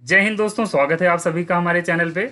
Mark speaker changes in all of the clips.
Speaker 1: जय हिंद दोस्तों, स्वागत है आप सभी का हमारे चैनल पे।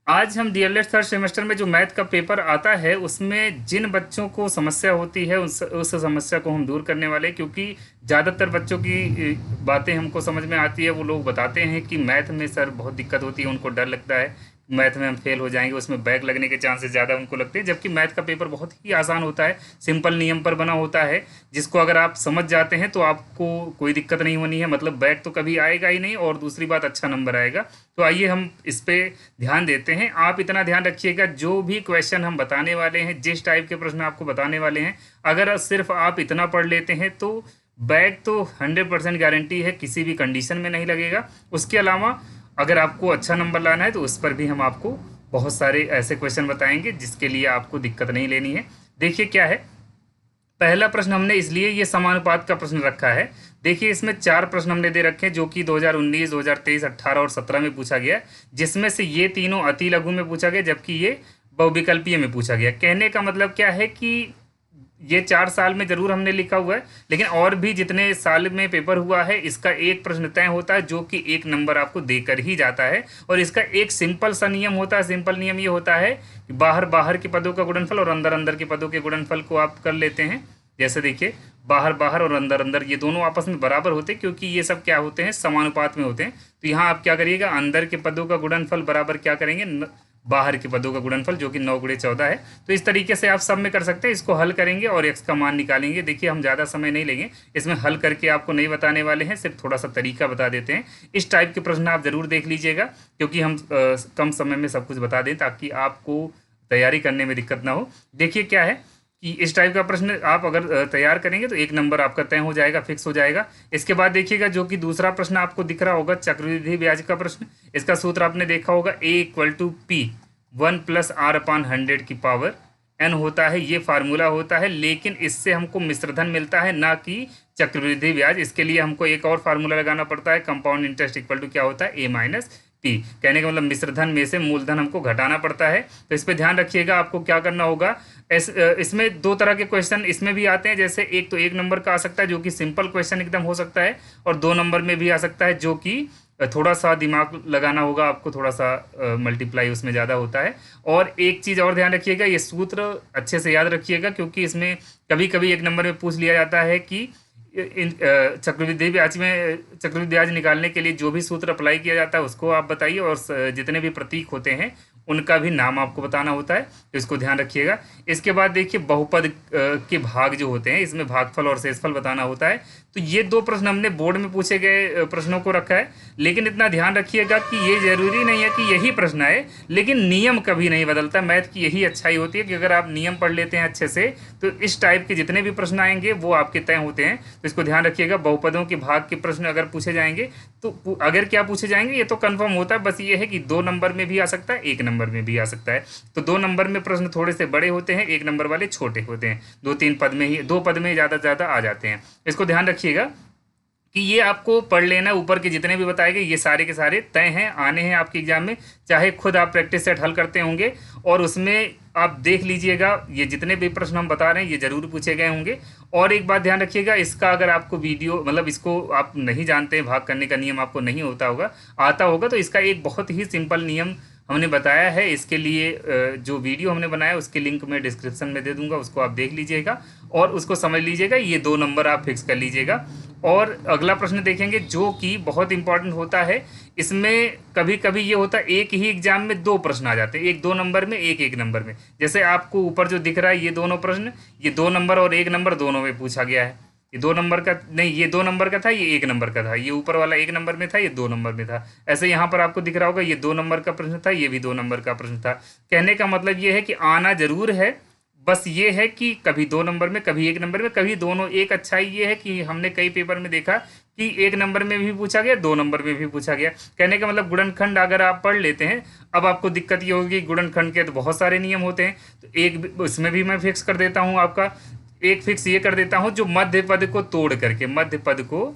Speaker 1: आज हम डीएलएड थर्ड सेमेस्टर में जो मैथ का पेपर आता है उसमें जिन बच्चों को समस्या होती है उस समस्या को हम दूर करने वाले हैं, क्योंकि ज़्यादातर बच्चों की बातें हमको समझ में आती है। वो लोग बताते हैं कि मैथ में सर बहुत दिक्कत होती है, उनको डर लगता है मैथ में हम फेल हो जाएंगे, उसमें बैक लगने के चांसेस ज़्यादा उनको लगते हैं। जबकि मैथ का पेपर बहुत ही आसान होता है, सिंपल नियम पर बना होता है, जिसको अगर आप समझ जाते हैं तो आपको कोई दिक्कत नहीं होनी है। मतलब बैक तो कभी आएगा ही नहीं, और दूसरी बात अच्छा नंबर आएगा। तो आइए हम इस पे ध्यान देते हैं। आप इतना ध्यान रखिएगा, जो भी क्वेश्चन हम बताने वाले हैं, जिस टाइप के प्रश्न आपको बताने वाले हैं, अगर सिर्फ आप इतना पढ़ लेते हैं तो बैक तो 100% गारंटी है, किसी भी कंडीशन में नहीं लगेगा। उसके अलावा अगर आपको अच्छा नंबर लाना है तो उस पर भी हम आपको बहुत सारे ऐसे क्वेश्चन बताएंगे जिसके लिए आपको दिक्कत नहीं लेनी है। देखिए क्या है, पहला प्रश्न हमने इसलिए ये समानुपात का प्रश्न रखा है। देखिए इसमें 4 प्रश्न हमने दे रखे हैं, जो कि 2019, 2023, 18 और 17 में पूछा गया, जिसमें से ये तीनों अति लघु में पूछा गया, जबकि ये बहुविकल्पीय में पूछा गया। कहने का मतलब क्या है कि ये 4 साल में जरूर हमने लिखा हुआ है, लेकिन और भी जितने साल में पेपर हुआ है इसका एक प्रश्न तय होता है, जो कि 1 नंबर आपको देकर ही जाता है। और इसका एक सिंपल सा नियम होता है। सिंपल नियम ये होता है कि बाहर बाहर के पदों का गुणनफल और अंदर अंदर के पदों के गुणनफल को आप कर लेते हैं। जैसे देखिए, बाहर बाहर और अंदर अंदर ये दोनों आपस में बराबर होते हैं, क्योंकि ये सब क्या होते हैं, समानुपात में होते हैं। तो यहाँ आप क्या करिएगा, अंदर के पदों का गुणनफल बराबर क्या करेंगे, बाहर के पदों का गुणनफल, जो कि 9 × 14 है। तो इस तरीके से आप सब में कर सकते हैं। इसको हल करेंगे और एक्स का मान निकालेंगे। देखिए हम ज़्यादा समय नहीं लेंगे, इसमें हल करके आपको नहीं बताने वाले हैं, सिर्फ थोड़ा सा तरीका बता देते हैं। इस टाइप के प्रश्न आप ज़रूर देख लीजिएगा, क्योंकि हम कम समय में सब कुछ बता दें ताकि आपको तैयारी करने में दिक्कत ना हो। देखिए क्या है कि इस टाइप का प्रश्न आप अगर तैयार करेंगे तो 1 नंबर आपका तय हो जाएगा, फिक्स हो जाएगा। इसके बाद देखिएगा, जो कि दूसरा प्रश्न आपको दिख रहा होगा, चक्रवृद्धि ब्याज का प्रश्न। इसका सूत्र आपने देखा होगा, A = P 1 + R/100 की पावर n होता है, ये फार्मूला होता है। लेकिन इससे हमको मिश्रधन मिलता है, ना कि चक्रवृद्धि ब्याज। इसके लिए हमको एक और फार्मूला लगाना पड़ता है, कंपाउंड इंटरेस्ट इक्वल टू क्या होता है, A - P। कहने का मतलब मिश्रधन में से मूलधन हमको घटाना पड़ता है। तो इस पर ध्यान रखिएगा, आपको क्या करना होगा। इसमें 2 तरह के क्वेश्चन इसमें भी आते हैं। जैसे एक तो 1 नंबर का आ सकता है, जो कि सिंपल क्वेश्चन एकदम हो सकता है, और 2 नंबर में भी आ सकता है, जो कि थोड़ा सा दिमाग लगाना होगा आपको, थोड़ा सा मल्टीप्लाई उसमें ज़्यादा होता है। और एक चीज़ और ध्यान रखिएगा, ये सूत्र अच्छे से याद रखिएगा, क्योंकि इसमें कभी कभी 1 नंबर में पूछ लिया जाता है कि चक्रवृद्धि ब्याज निकालने के लिए जो भी सूत्र अप्लाई किया जाता है उसको आप बताइए, और जितने भी प्रतीक होते हैं उनका भी नाम आपको बताना होता है। तो इसको ध्यान रखिएगा। इसके बाद देखिए, बहुपद के भाग जो होते हैं, इसमें भागफल और शेषफल बताना होता है। तो ये 2 प्रश्न हमने बोर्ड में पूछे गए प्रश्नों को रखा है। लेकिन इतना ध्यान रखिएगा कि ये जरूरी नहीं है कि यही प्रश्न आए, लेकिन नियम कभी नहीं बदलता। मैथ की यही अच्छाई होती है कि अगर आप नियम पढ़ लेते हैं अच्छे से, तो इस टाइप के जितने भी प्रश्न आएंगे वो आपके तय होते हैं। तो इसको ध्यान रखिएगा। बहुपदों के भाग के प्रश्न अगर पूछे जाएंगे तो अगर क्या पूछे जाएंगे ये तो कंफर्म होता है, बस ये है कि 2 नंबर में भी आ सकता है, 1 नंबर में भी आ सकता है। तो 2 नंबर में प्रश्न थोड़े से बड़े होते हैं, 1 नंबर वाले छोटे होते हैं। 2-3 पद में ही, 2 पद में ज़्यादा से ज़्यादा आ जाते हैं। इसको ध्यान रखिएगा कि ये आपको पढ़ लेना। ऊपर के जितने भी बताए गए ये सारे के सारे तय हैं, आने हैं आपके एग्जाम में। चाहे खुद आप प्रैक्टिस सेट हल करते होंगे, और उसमें आप देख लीजिएगा, ये जितने भी प्रश्न हम बता रहे हैं ये जरूर पूछे गए होंगे। और एक बात ध्यान रखिएगा, इसका अगर आपको वीडियो, मतलब इसको आप नहीं जानते हैं, भाग करने का नियम आपको नहीं होता होगा, आता होगा, तो इसका एक बहुत ही सिंपल नियम हमने बताया है। इसके लिए जो वीडियो हमने बनाया उसके लिंक मैं डिस्क्रिप्शन में दे दूंगा, उसको आप देख लीजिएगा और उसको समझ लीजिएगा। ये 2 नंबर आप फिक्स कर लीजिएगा। और अगला प्रश्न देखेंगे, जो कि बहुत इंपॉर्टेंट होता है। इसमें कभी कभी ये होता है, एक ही एग्जाम में 2 प्रश्न आ जाते हैं, एक 2 नंबर में, एक 1 नंबर में। जैसे आपको ऊपर जो दिख रहा है ये दोनों प्रश्न, ये 2 नंबर और 1 नंबर दोनों में पूछा गया है। ये 2 नंबर का नहीं, ये 2 नंबर का था, ये 1 नंबर का था। ये ऊपर वाला 1 नंबर में था, ये 2 नंबर में था। ऐसे यहाँ पर आपको दिख रहा होगा, ये 2 नंबर का प्रश्न था, ये भी 2 नंबर का प्रश्न था। कहने का मतलब ये है कि आना जरूर है, बस ये है कि कभी 2 नंबर में, कभी 1 नंबर में, कभी दोनों। एक अच्छाई ये है कि हमने कई पेपर में देखा कि 1 नंबर में भी पूछा गया, 2 नंबर में भी पूछा गया। कहने का मतलब गुणनखंड अगर आप पढ़ लेते हैं, अब आपको दिक्कत ये होगी, गुणनखंड के तो बहुत सारे नियम होते हैं, तो एक उसमें भी मैं फिक्स कर देता हूँ आपका। एक फिक्स ये कर देता हूँ, जो मध्य पद को तोड़ करके, मध्य पद को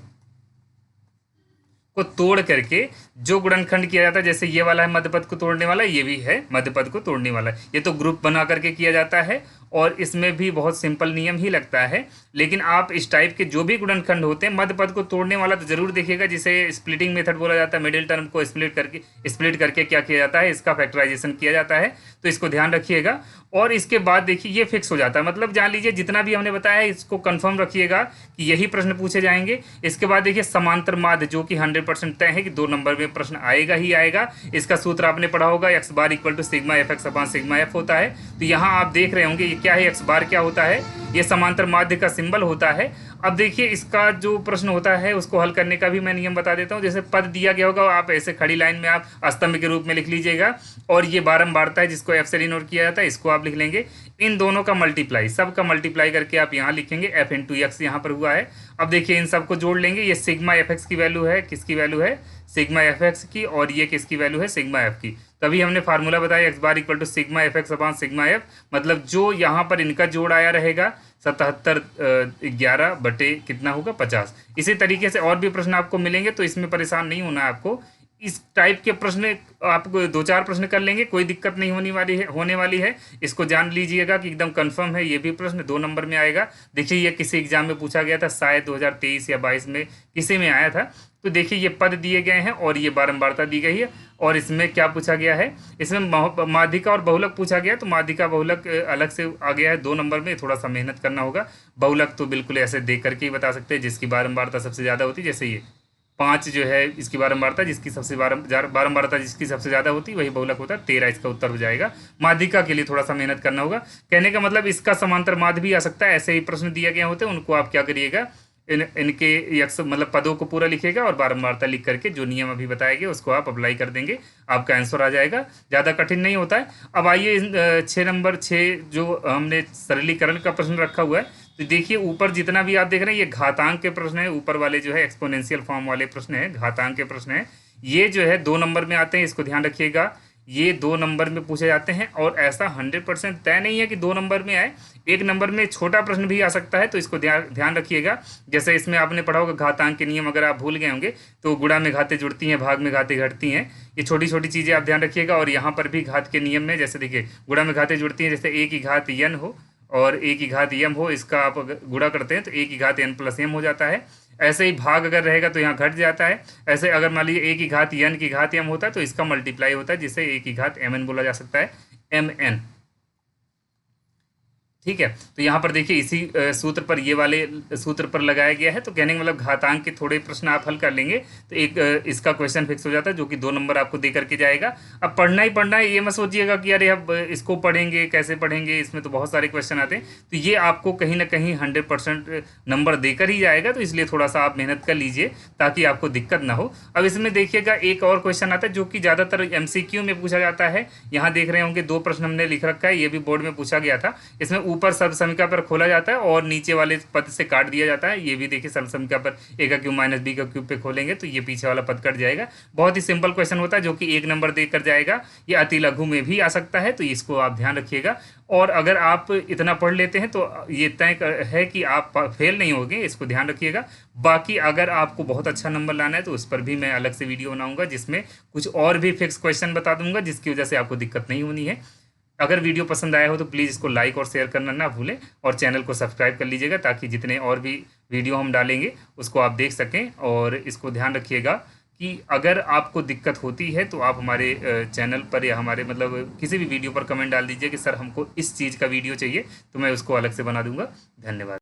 Speaker 1: तोड़ करके जो गुणनखंड किया जाता है, जैसे ये वाला है मध्य पद को तोड़ने वाला, ये भी है मध्य पद को तोड़ने वाला। ये तो ग्रुप बना करके किया जाता है, और इसमें भी बहुत सिंपल नियम ही लगता है। लेकिन आप इस टाइप के जो भी गुणनखंड होते हैं, मध्य पद को तोड़ने वाला तो जरूर देखिएगा, जिसे स्प्लिटिंग मेथड बोला जाता है। मिडिल टर्म को स्प्लिट करके क्या किया जाता है, इसका फैक्टराइजेशन किया जाता है, तो इसको ध्यान रखिएगा। और इसके बाद देखिए ये फिक्स हो जाता है, मतलब जान लीजिए जितना भी हमने बताया है इसको कंफर्म रखिएगा कि यही प्रश्न पूछे जाएंगे। इसके बाद देखिए समांतर माध्य, जो कि 100% तय है कि 2 नंबर में प्रश्न आएगा ही आएगा। इसका सूत्र आपने पढ़ा होगा, X bar equal to sigma F X upon sigma F होता है। तो यहाँ आप देख रहे होंगे ये क्या है, एक्स बार क्या होता है, ये समांतर माध्य का सिंबल होता है। अब देखिए इसका जो प्रश्न होता है उसको हल करने का भी मैं नियम बता देता हूँ। जैसे पद दिया गया होगा, आप ऐसे खड़ी लाइन में आप स्तंभ के रूप में लिख लीजिएगा, और ये बारंबारता है जिसको एफ से डिनोट किया जाता है, इसको आप लिख लेंगे। इन दोनों का मल्टीप्लाई, सब का मल्टीप्लाई करके आप यहाँ लिखेंगे, एफ इंटू एक्स यहाँ पर हुआ है। अब देखिए इन सबको जोड़ लेंगे, ये सिग्मा एफ एक्स की वैल्यू है, किसकी वैल्यू है, सिग्मा एफ एक्स की, और ये किसकी वैल्यू है, सिग्मा एफ की। तभी हमने फार्मूला बताया X bar equal to sigma F X upon sigma F, मतलब जो यहाँ पर इनका जोड़ आया रहेगा 77 बटे कितना होगा 50। इसी तरीके से और भी प्रश्न आपको मिलेंगे, तो इसमें परेशान नहीं होना है आपको। इस टाइप के प्रश्न आप 2-4 प्रश्न कर लेंगे, कोई दिक्कत नहीं होने वाली है। इसको जान लीजिएगा कि एकदम कंफर्म है, ये भी प्रश्न 2 नंबर में आएगा। देखिए ये किसी एग्जाम में पूछा गया था, शायद 2023 या 22 में किसी में आया था। तो देखिए ये पद दिए गए हैं और ये बारंबारता दी गई है, और इसमें क्या पूछा गया है, इसमें माध्यिका और बहुलक पूछा गया। तो माध्यिका बहुलक अलग से आ गया है 2 नंबर में, थोड़ा सा मेहनत करना होगा। बहुलक तो बिल्कुल ऐसे देख करके ही बता सकते हैं, जिसकी बारंबारता सबसे ज़्यादा होती है। जैसे ये 5 जो है इसकी बारंबारता, जिसकी सबसे बारंबारता जिसकी सबसे ज़्यादा होती है वही बहुलक होता है। 13 इसका उत्तर हो जाएगा। माध्यिका के लिए थोड़ा सा मेहनत करना होगा। कहने का मतलब इसका समांतर माध्य भी आ सकता है, ऐसे ही प्रश्न दिए गए होते हैं, उनको आप क्या करिएगा, इनके यक्ष मतलब पदों को पूरा लिखिएगा और बारंबारता लिख करके जो नियम अभी बताए गए उसको आप अप्लाई कर देंगे, आपका आंसर आ जाएगा। ज़्यादा कठिन नहीं होता है। अब आइए 6 नंबर 6 जो हमने सरलीकरण का प्रश्न रखा हुआ है, तो देखिए ऊपर जितना भी आप देख रहे हैं ये घातांक के प्रश्न है, ऊपर वाले जो है एक्सपोनेंशियल फॉर्म वाले प्रश्न है, घातांक के प्रश्न है। ये जो है 2 नंबर में आते हैं, इसको ध्यान रखिएगा। ये 2 नंबर में पूछे जाते हैं, और ऐसा 100% तय नहीं है कि 2 नंबर में आए, 1 नंबर में छोटा प्रश्न भी आ सकता है, तो इसको ध्यान रखिएगा। जैसे इसमें आपने पढ़ा होगा घातांक के नियम, अगर आप भूल गए होंगे तो गुणा में घातें जुड़ती हैं, भाग में घातें घटती हैं। ये छोटी छोटी चीज़ें आप ध्यान रखिएगा। और यहाँ पर भी घात के नियम में जैसे देखिए गुणा में घातें जुड़ती हैं, जैसे a की घात n हो और a की घात m हो, इसका आप गुणा करते हैं तो a की घात n प्लस m हो जाता है। ऐसे ही भाग अगर रहेगा तो यहाँ घट जाता है। ऐसे अगर मान लीजिए a की घात n की घात m होता है तो इसका मल्टीप्लाई होता है, जिसे a की घात mn बोला जा सकता है, mn। ठीक है, तो यहाँ पर देखिए इसी सूत्र पर, ये वाले सूत्र पर लगाया गया है। तो कहने का मतलब घातांक के थोड़े प्रश्न आप हल कर लेंगे तो एक इसका क्वेश्चन फिक्स हो जाता है, जो कि 2 नंबर आपको दे करके जाएगा। अब पढ़ना ही पढ़ना है, ये मत सोचिएगा कि अरे अब इसको पढ़ेंगे कैसे पढ़ेंगे, इसमें तो बहुत सारे क्वेश्चन आते हैं। तो ये आपको कहीं ना कहीं 100% नंबर देकर ही जाएगा, तो इसलिए थोड़ा सा आप मेहनत कर लीजिए ताकि आपको दिक्कत ना हो। अब इसमें देखिएगा एक और क्वेश्चन आता है जो कि ज़्यादातर MCQ में पूछा जाता है। यहाँ देख रहे होंगे 2 प्रश्न हमने लिख रखा है, ये भी बोर्ड में पूछा गया था। इसमें ऊपर सर्वसमीका पर खोला जाता है और नीचे वाले पद से काट दिया जाता है। ये भी देखिए सर्वसमीका पर a का क्यूब माइनस b का क्यूब पे खोलेंगे तो ये पीछे वाला पद कट जाएगा। बहुत ही सिंपल क्वेश्चन होता है जो कि 1 नंबर देकर जाएगा। ये अति लघु में भी आ सकता है, तो इसको आप ध्यान रखिएगा। और अगर आप इतना पढ़ लेते हैं तो ये तय है कि आप फेल नहीं होंगे, इसको ध्यान रखिएगा। बाकी अगर आपको बहुत अच्छा नंबर लाना है तो उस पर भी मैं अलग से वीडियो बनाऊंगा, जिसमें कुछ और भी फिक्स क्वेश्चन बता दूंगा, जिसकी वजह से आपको दिक्कत नहीं होनी है। अगर वीडियो पसंद आया हो तो प्लीज़ इसको लाइक और शेयर करना ना भूलें, और चैनल को सब्सक्राइब कर लीजिएगा ताकि जितने और भी वीडियो हम डालेंगे उसको आप देख सकें। और इसको ध्यान रखिएगा कि अगर आपको दिक्कत होती है तो आप हमारे चैनल पर या हमारे मतलब किसी भी वीडियो पर कमेंट डाल दीजिए कि सर हमको इस चीज़ का वीडियो चाहिए, तो मैं उसको अलग से बना दूंगा। धन्यवाद।